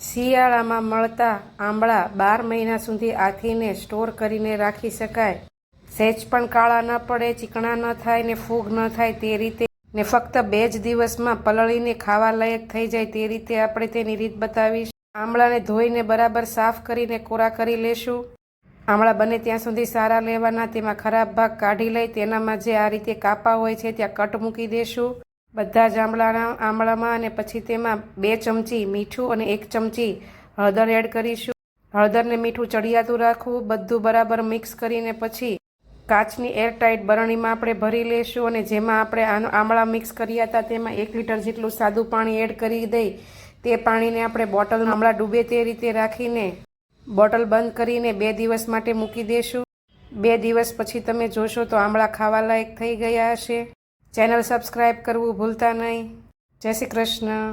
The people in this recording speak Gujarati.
શિયાળામાં મળતા આંબળા 12 મહિના સુધી આથીને સ્ટોર કરીને રાખી શકાય. સહેજ પણ કાળા ન પડે, ચીકણા ન થાય ને ફૂગ ન થાય તે રીતે, ને ફક્ત 2 જ દિવસમાં પલળીને ખાવા લાયક થઈ જાય તે રીતે આપણે તેની રીત બતાવીશ. આંબળાને ધોઈને બરાબર સાફ કરીને કોરા કરી લેશું. આંબળા બને ત્યાં સુધી સારા લેવાના, તેમાં ખરાબ ભાગ કાઢી લઈ તેનામાં જે આ રીતે કાપા હોય છે ત્યાં કટ મૂકી દેશું. બધા જ આંબળામાં અને પછી તેમાં 2 ચમચી મીઠું અને 1 ચમચી હળદર એડ કરીશું. હળદરને મીઠું ચડિયાતું રાખવું. બધું બરાબર મિક્સ કરીને પછી કાચની એરટાઈટ બરણીમાં આપણે ભરી લેશું અને જેમાં આપણે આંબળા મિક્સ કર્યા હતા તેમાં 1 લીટર જેટલું સાદું પાણી એડ કરી દઈ તે પાણીને આપણે બોટલમાં આંબળા ડૂબે તે રીતે રાખીને બોટલ બંધ કરીને 2 દિવસ માટે મૂકી દેશું. 2 દિવસ પછી તમે જોશો તો આંબળા ખાવા લાયક થઈ ગયા હશે. ચેનલ સબસ્ક્રાઈબ કરવું ભૂલતા નહીં. જય શ્રી કૃષ્ણ.